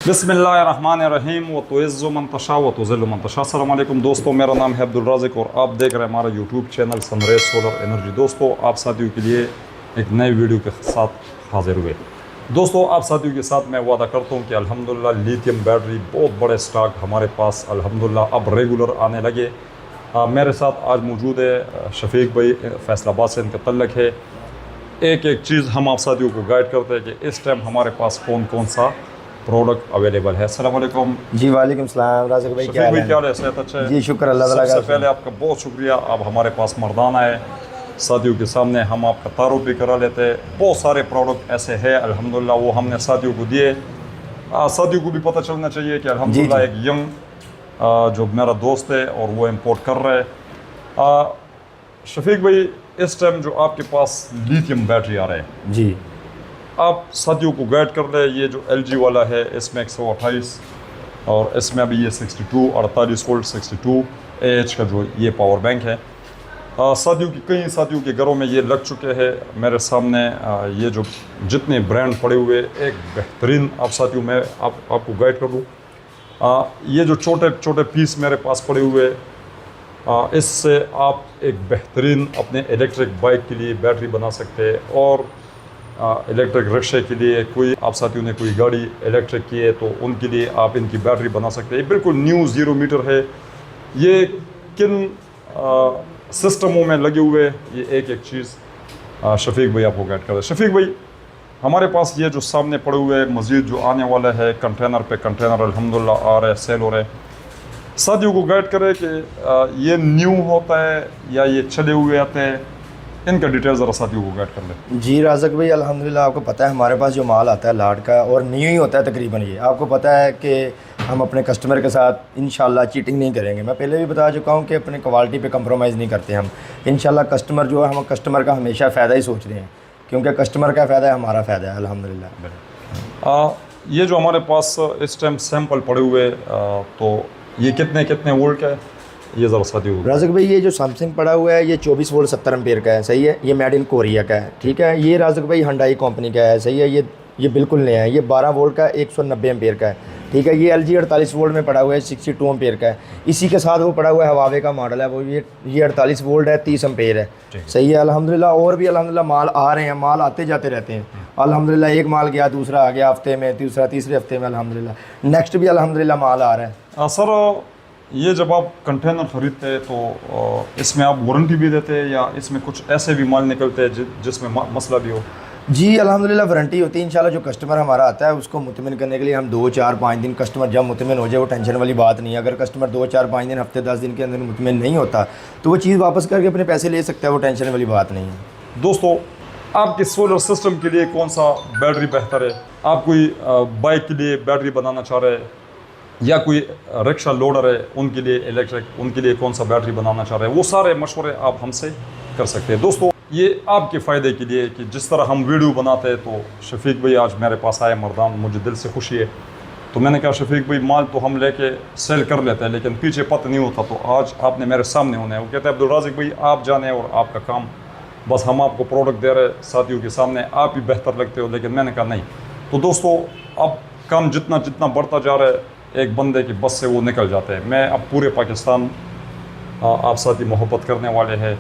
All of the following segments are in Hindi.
बिस्मिल्लाहिर्रहमानिर्रहीम व तुइज़्ज़ु मन तशा व तुज़िल्लु मन तशा। अस्सलाम वालेकुम दोस्तों, मेरा नाम है अब्दुल राज़िक और आप देख रहे हैं हमारा YouTube channel sun rays solar energy. दोस्तों, आप साथियों के लिए एक नए वीडियो के साथ हाजिर हुए। दोस्तों, आप साथियों के साथ मैं वादा करता हूँ कि अल्हम्दुलिल्लाह लिथियम बैटरी बहुत बड़े स्टॉक हमारे पास अल्हम्दुलिल्लाह अब रेगुलर आने लगे। मेरे साथ आज मौजूद है शफीक भाई, फैसलाबाद से इनका तल्लक है। एक एक चीज़ हम आप साथियों को गाइड करते हैं कि इस टाइम हमारे पास कौन कौन सा प्रोडक्ट अवेलेबल है। अस्सलाम वालेकुम जी। वालेकुम सलाम राज़िक भाई, क्या हाल है? सेहत अच्छा है जी, शुक्र अल्लाह ताला का। सबसे पहले आपका बहुत शुक्रिया, आप हमारे पास मर्दाना है। साथियों के सामने हम आपका तारुफ भी करा लेते हैं। बहुत सारे प्रोडक्ट ऐसे हैं अल्हम्दुलिल्लाह, वो हमने साथियों को दिए। साथियों को भी पता चलना चाहिए कि अल्हम्दुलिल्लाह एक यंग जो मेरा दोस्त है और वो इम्पोर्ट कर रहा है। शफीक भाई, इस टाइम जो आपके पास लिथियम बैटरी आ रहे हैं जी, आप साथियों को गाइड कर रहे हैं। ये जो LG वाला है इसमें 128 और इसमें अभी ये 62 48 वोल्ट 62 AH का जो ये पावर बैंक है। साथियों की कई साथियों के घरों में ये लग चुके हैं। मेरे सामने ये जो जितने ब्रांड पड़े हुए, एक बेहतरीन आप साथियों मैं आपको गाइड कर दूँ। ये जो छोटे छोटे पीस मेरे पास पड़े हुए, इससे आप एक बेहतरीन अपने इलेक्ट्रिक बाइक के लिए बैटरी बना सकते हैं। और इलेक्ट्रिक रिक्शे के लिए, कोई आप साथियों ने कोई गाड़ी इलेक्ट्रिक की है तो उनके लिए आप इनकी बैटरी बना सकते हैं। बिल्कुल न्यू 0 मीटर है। ये किन सिस्टमों में लगे हुए, ये एक एक चीज़ शफीक भाई आपको गाइड कर रहे हैं। शफीक भाई, हमारे पास ये जो सामने पड़े हुए मज़ीद जो आने वाला है, कंटेनर पे कंटेनर अल्हम्दुलिल्लाह आ रहे हैं, सेल हो रहे हैं। साथियों को गाइड करें कि ये न्यू होता है या ये चले हुए आते हैं, इनका डिटेल ज़रा साथियों को गाइड कर लें। जी राज़िक भाई, अल्हम्दुलिल्लाह आपको पता है हमारे पास जो माल आता है लाट का और न्यू ही होता है तकरीबन। ये आपको पता है कि हम अपने कस्टमर के साथ इंशाल्लाह चीटिंग नहीं करेंगे। मैं पहले भी बता चुका हूँ कि अपनी क्वालिटी पे कंप्रोमाइज़ नहीं करते हम। इंशाल्लाह कस्टमर जो है, हम कस्टमर का हमेशा फ़ायदा ही सोच रहे हैं, क्योंकि कस्टमर का फ़ायदा है, हमारा फ़ायदा है अल्हम्दुलिल्लाह। ये जो हमारे पास इस टाइम सैंपल पड़े हुए, तो ये कितने वोल्ट का है ये ज़रा साथियों को। राज़िक भाई, ये जो सैमसंग पड़ा हुआ है ये 24 वोल्ट 70 एम्पेयर का है, सही है। ये मेड इन कोरिया का है, ठीक है। ये राज़िक भाई हुंडई कंपनी का है, सही है। ये बिल्कुल नया है। ये 12 वोल्ट का 190 एम्पेयर का है, ठीक है। ये LG 48 वोल्ट में पड़ा हुआ है, 62 एम्पेयर का है। इसी के साथ वो पड़ा हुआ है हवावे का मॉडल है, वो ये 48 वोल्ट है, 30 एम्पेयर है, सही है अल्हम्दुलिल्लाह। और भी अल्हम्दुलिल्लाह माल आ रहे हैं, माल आते जाते रहते हैं अल्हम्दुलिल्लाह। एक माल गया, दूसरा आ गया हफ्ते में, तीसरा तीसरे हफ्ते में अल्हम्दुलिल्लाह। नेक्स्ट भी अल्हम्दुलिल्लाह माल आ रहा है। सर, ये जब आप कंटेनर ख़रीदते हैं तो इसमें आप वारंटी भी देते हैं या इसमें कुछ ऐसे भी माल निकलते हैं जिसमें मसला भी हो? जी अल्हम्दुलिल्लाह वारंटी होती है इंशाल्लाह। जो कस्टमर हमारा आता है उसको मुतमिन करने के लिए हम 2 4 5 दिन, कस्टमर जब मुतमिन हो जाए, वो टेंशन वाली बात नहीं है। अगर कस्टमर 2 4 5 दिन, हफ्ते 10 दिन के अंदर मुतमिन नहीं होता तो वो चीज़ वापस करके अपने पैसे ले सकता है, वो टेंशन वाली बात नहीं है। दोस्तों, आपके सोलर सिस्टम के लिए कौन सा बैटरी बेहतर है? आप कोई बाइक के लिए बैटरी बनाना चाह रहे हैं या कोई रिक्शा लोडर है उनके लिए इलेक्ट्रिक, उनके लिए कौन सा बैटरी बनाना चाह रहे हैं, वो सारे मशवरे आप हमसे कर सकते हैं। दोस्तों, ये आपके फ़ायदे के लिए कि जिस तरह हम वीडियो बनाते हैं, तो शफीक भाई आज मेरे पास आए मर्दान, मुझे दिल से खुशी है। तो मैंने कहा शफीक भाई, माल तो हम लेके सेल कर लेते हैं लेकिन पीछे पता नहीं होता, तो आज आपने मेरे सामने होना है। वो कहते हैं अब्दुल राज़िक भाई आप जाने और आपका काम, बस हम आपको प्रोडक्ट दे रहे साथियों के सामने, आप ही बेहतर लगते हो। लेकिन मैंने कहा नहीं। तो दोस्तों, अब काम जितना जितना बढ़ता जा रहा है, एक बंदे की बस से वो निकल जाते हैं। मैं अब पूरे पाकिस्तान आप साथी मोहब्बत करने वाले हैं,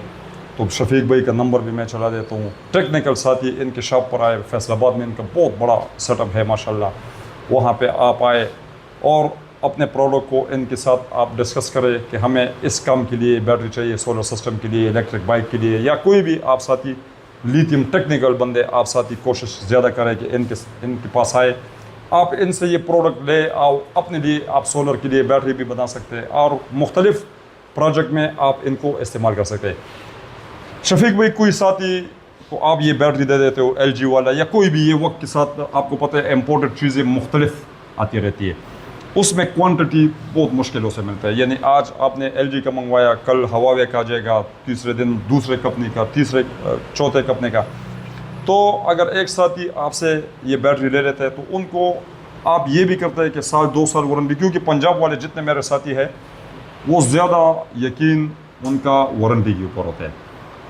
तो शफीक भाई का नंबर भी मैं चला देता हूँ। टेक्निकल साथी इनके शॉप पर आए, फैसलाबाद में इनका बहुत बड़ा सेटअप है माशाल्लाह। वहाँ पे आप आए और अपने प्रोडक्ट को इनके साथ आप डिस्कस करें कि हमें इस काम के लिए बैटरी चाहिए, सोलर सिस्टम के लिए, इलेक्ट्रिक बाइक के लिए, या कोई भी आप साथी लिथियम टेक्निकल बंदे आप साथी कोशिश ज़्यादा करें कि इनके पास आए, आप इनसे ये प्रोडक्ट ले आओ। अपने लिए आप सोलर के लिए बैटरी भी बना सकते हैं और मुख्तलिफ़ प्रोजेक्ट में आप इनको इस्तेमाल कर सकते हैं। शफीक भाई, कोई साथी को आप ये बैटरी दे देते हो LG वाला या कोई भी, ये वक्त के साथ आपको पता है इम्पोर्टेड चीज़ें मुख्तलिफ आती रहती है, उसमें क्वांटिटी बहुत मुश्किलों से मिलता है। यानी आज आपने LG का मंगवाया, कल हवावे का आ जाएगा, तीसरे दिन दूसरे कंपनी का, तीसरे चौथे कंपनी का। तो अगर एक साथी आपसे ये बैटरी ले लेते हैं तो उनको आप ये भी करते हैं कि 1-2 साल वारंटी, क्योंकि पंजाब वाले जितने मेरे साथी हैं वो ज़्यादा यकीन उनका वारंटी के ऊपर होता है।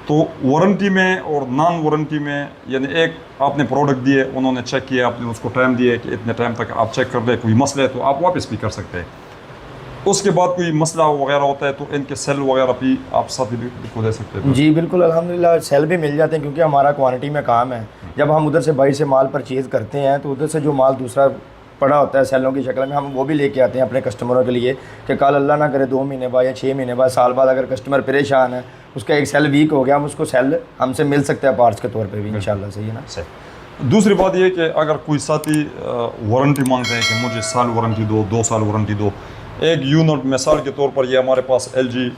तो वारंटी में और नॉन वारंटी में, यानी एक आपने प्रोडक्ट दिए, उन्होंने चेक किया, आपने उसको टाइम दिया कि इतने टाइम तक आप चेक कर ले, कोई मसला है तो आप वापस भी कर सकते हैं। उसके बाद कोई मसला वगैरह होता है तो इनके सेल वगैरह भी आप साथ भी को दे सकते हैं। जी बिल्कुल, अल्हम्दुलिल्लाह सेल भी मिल जाते हैं, क्योंकि हमारा क्वांटिटी में काम है। जब हम उधर से बाहर से माल परचेज़ करते हैं तो उधर से जो माल दूसरा पड़ा होता है सेलों की शक्ल में, हम वो भी लेके आते हैं अपने कस्टमरों के लिए कि कल अल्लाह ना करे 2 महीने बाद या 6 महीने बाद, साल बाद अगर कस्टमर परेशान है, उसका एक सेल वीक हो गया, हम उसको सेल हमसे मिल सकते हैं पार्ट्स के तौर पे भी इंशाल्लाह। सही है ना। सही। दूसरी बात ये कि अगर कोई साथी वारंटी मांगते हैं कि मुझे साल वारंटी दो, 2 साल वारंटी दो, एक यूनिट मिसाल के तौर पर, ये हमारे पास LG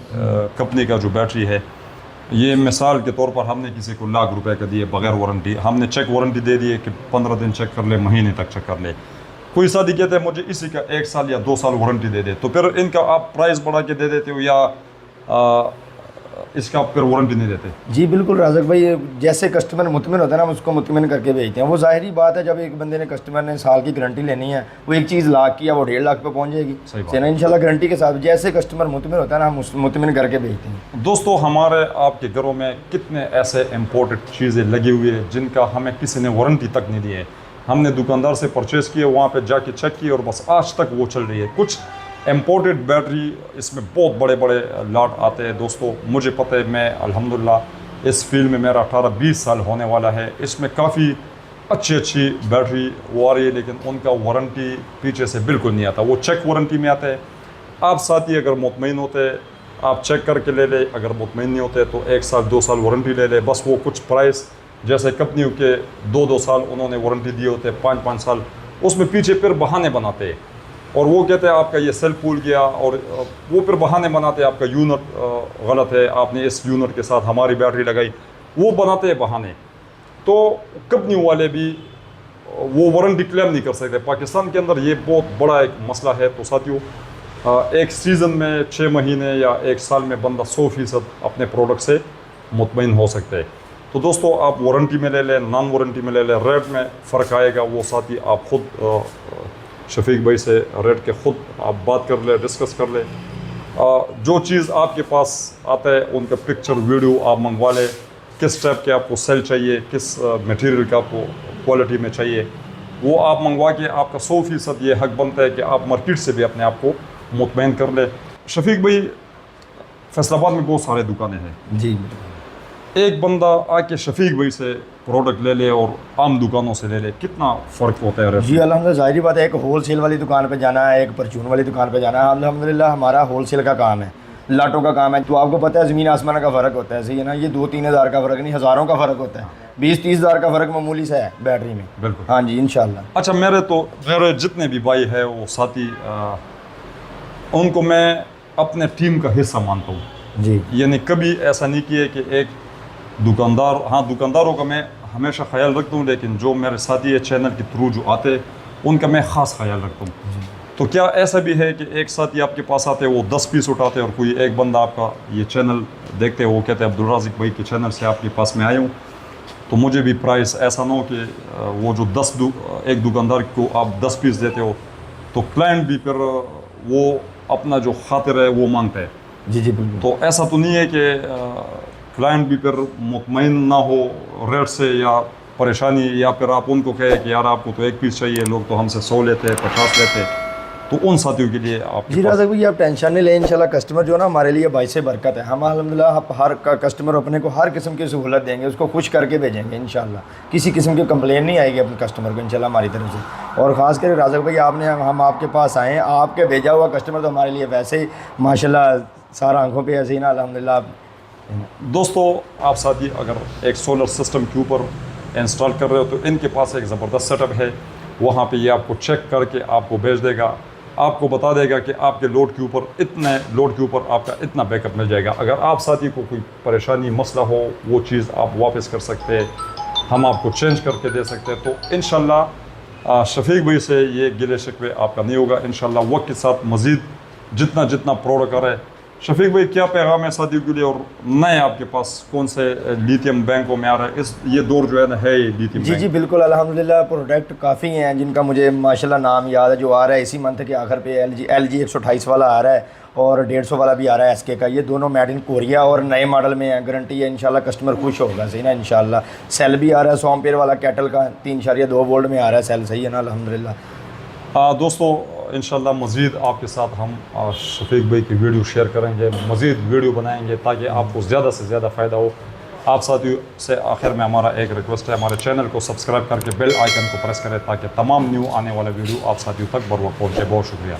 कंपनी का जो बैटरी है, ये मिसाल के तौर पर हमने किसी को ₹1,00,000 का दिए बगैर वारंटी, हमने चेक वारंटी दे दी कि 15 दिन चेक कर ले, महीने तक चेक कर ले। कोई साथी कहते हैं मुझे इसी का 1 साल या 2 साल वारंटी दे दे, तो फिर इनका आप प्राइस बढ़ा के दे देते हो या इसका आप फिर वारंटी नहीं देते? जी बिल्कुल राज़क भाई, जैसे कस्टमर मुतमिन होता है ना, हम उसको मुतमिन करके भेजते हैं। वो ज़ाहिरी बात है, जब एक बंदे ने कस्टमर ने साल की गारंटी लेनी है, वो एक चीज़ लाख की या वो 1.5 लाख पे पहुंच जाएगी। सही ना, इंशाल्लाह गारंटी के साथ जैसे कस्टमर मुतमिन होता है ना, हम मुतमिन करके भेजते हैं। दोस्तों, हमारे आपके घरों में कितने ऐसे इम्पोर्टेड चीज़ें लगी हुई है जिनका हमें किसी ने वारंटी तक नहीं दी है। हमने दुकानदार से परचेज़ किए, वहाँ पे जाके चेक किए और बस आज तक वो चल रही है। कुछ इम्पोर्टेड बैटरी, इसमें बहुत बड़े बड़े लॉट आते हैं। दोस्तों, मुझे पता है, मैं अल्हम्दुलिल्लाह इस फील्ड में मेरा 18-20 साल होने वाला है। इसमें काफ़ी अच्छी बैटरी वो आ रही है, लेकिन उनका वारंटी पीछे से बिल्कुल नहीं आता। वो चेक वारंटी में आता है। आप साथ ही अगर मुतमईन होते, आप चेक करके ले ले, अगर मुतमईन नहीं होते तो 1 साल 2 साल वारंटी ले ले। बस वो कुछ प्राइस, जैसे कंपनियों के 2-2 साल उन्होंने वारंटी दिए होते, 5-5 साल, उसमें पीछे फिर बहाने बनाते हैं और वो कहते हैं आपका ये सेल फूल गया, और वो फिर बहाने बनाते हैं आपका यूनिट गलत है, आपने इस यूनिट के साथ हमारी बैटरी लगाई, वो बनाते हैं बहाने। तो कंपनी वाले भी वो वारंटी क्लेम नहीं कर सकते। पाकिस्तान के अंदर ये बहुत बड़ा एक मसला है। तो साथियों, एक सीज़न में 6 महीने या 1 साल में बंदा 100% अपने प्रोडक्ट से मुतमईन हो सकते हैं। तो दोस्तों, आप वारंटी में ले लें, नॉन वारंटी में ले लें, रेट में फ़र्क आएगा। वो साथी आप खुद शफीक भाई से रेट के खुद आप बात कर ले, डिस्कस कर ले। जो चीज़ आपके पास आता है उनका पिक्चर वीडियो आप मंगवा लें, किस टाइप के आपको सेल चाहिए, किस मटेरियल का आपको क्वालिटी में चाहिए, वो आप मंगवा के आपका 100% ये हक बनता है कि आप मार्केट से भी अपने आप को मुतमईन कर ले। शफीक भाई, फैसलाबाद में बहुत सारे दुकानें हैं जी। एक बंदा आके शफीक भाई से प्रोडक्ट ले ले और आम दुकानों से ले ले, कितना फ़र्क होता है? जी अल्हम्दुलिल्लाह, ज़ाहिर बात है, एक होलसेल वाली दुकान पे जाना है, एक परचून वाली दुकान पे जाना है। अल्हम्दुलिल्लाह हमारा होलसेल का काम है, लाटों का काम है। तो आपको पता है ज़मीन आसमान का फ़र्क होता है। सही है ना, ये 2-3 हज़ार का फ़र्क नहीं, हज़ारों का फ़र्क होता है। 20-30 हज़ार का फ़र्क मामूली सा है बैटरी में। बिल्कुल। हाँ जी, इंशाल्लाह। अच्छा, मेरे जितने भी भाई है वो साथी, उनको मैं अपने टीम का हिस्सा मानता हूँ जी। यानी कभी ऐसा नहीं किया कि एक दुकानदार, हाँ दुकानदारों का मैं हमेशा ख्याल रखता हूँ, लेकिन जो मेरे साथी है चैनल के थ्रू जो आते हैं उनका मैं ख़ास ख्याल रखता हूँ। तो क्या ऐसा भी है कि एक साथी आपके पास आते हैं, वो 10 पीस उठाते हैं, और कोई एक बंदा आपका ये चैनल देखते हैं, वो कहते हैं अब्दुल राज़िक भाई के चैनल से आपके पास मैं आया हूँ, तो मुझे भी प्राइस ऐसा ना हो कि वो जो एक दुकानदार को आप 10 पीस देते हो तो क्लाइंट भी फिर वो अपना जो खातिर है वो मांगता है। जी जी बिल्कुल। तो ऐसा तो नहीं है कि क्लाइंट भी फिर मुतमईन ना हो रेट से, या परेशानी, या फिर आप उनको कहे कि यार आपको तो 1 पीस चाहिए, लोग तो हमसे 100 लेते हैं, 50 लेते हैं। तो उन साथियों के लिए आप जी राज़िक भाई, आप टेंशन नहीं लें, इंशाल्लाह कस्टमर जो है ना हमारे लिए बाइस से बरकत है। हम अल्हम्दुलिल्लाह हर कस्टमर अपने को हर किस्म की सहूलत देंगे, उसको खुश करके भेजेंगे इंशाल्लाह। किसी किस्म की कंप्लेन नहीं आएगी अपने कस्टमर को इंशाल्लाह हमारी तरफ से। और ख़ास कर राज़िक भाई, हम आपके पास आए हैं, आपके भेजा हुआ कस्टमर तो हमारे लिए वैसे ही माशाल्लाह सारा आंखों पे ऐसे ही ना अल्हम्दुलिल्लाह। दोस्तों, आप साथी अगर एक सोलर सिस्टम के ऊपर इंस्टॉल कर रहे हो तो इनके पास एक ज़बरदस्त सेटअप है। वहाँ पे ये आपको चेक करके आपको भेज देगा, आपको बता देगा कि आपके लोड के ऊपर आपका इतना बैकअप मिल जाएगा। अगर आप साथी को कोई परेशानी मसला हो, वो चीज़ आप वापस कर सकते हैं, हम आपको चेंज करके दे सकते हैं। तो इंशाल्लाह शफीक भाई से ये गिले शिकवे आपका नहीं होगा। इंशाल्लाह वक्त के साथ मज़ीद जितना प्रोडक्ट आ रहा है शफीक भाई, क्या पैगाम है साथियों के लिए, और नए आपके पास कौन से लिथियम बैंकों में आ रहा है? इस ये दौर जो है ना है ये लिथियम जी बैंक। जी बिल्कुल, अल्हम्दुलिल्लाह प्रोडक्ट काफ़ी हैं जिनका मुझे माशाल्लाह नाम याद है, जो आ रहा है इसी मंथ के आखिर पे। LG 128 वाला आ रहा है और 150 वाला भी आ रहा है SK का। ये दोनों मेड इन कोरिया और नए मॉडल में है, गारंटी है इंशाल्लाह, कस्टमर खुश होगा सही ना इंशाल्लाह। सेल भी आ रहा है 100 एम्पीयर वाला कैटल का, 3.2 वोल्ट में आ रहा है सेल, सही है ना अल्हम्दुलिल्लाह। दोस्तों इंशाल्लाह मज़ीद आपके साथ हम शफीक भाई की वीडियो शेयर करेंगे, मज़ीद वीडियो बनाएंगे ताकि आपको ज़्यादा से ज़्यादा फ़ायदा हो। आप साथियों से आखिर में हमारा एक रिक्वेस्ट है, हमारे चैनल को सब्सक्राइब करके बेल आइकन को प्रेस करें ताकि तमाम न्यू आने वाला वीडियो आप साथियों तक बर वक्त पहुँचे। बहुत शुक्रिया।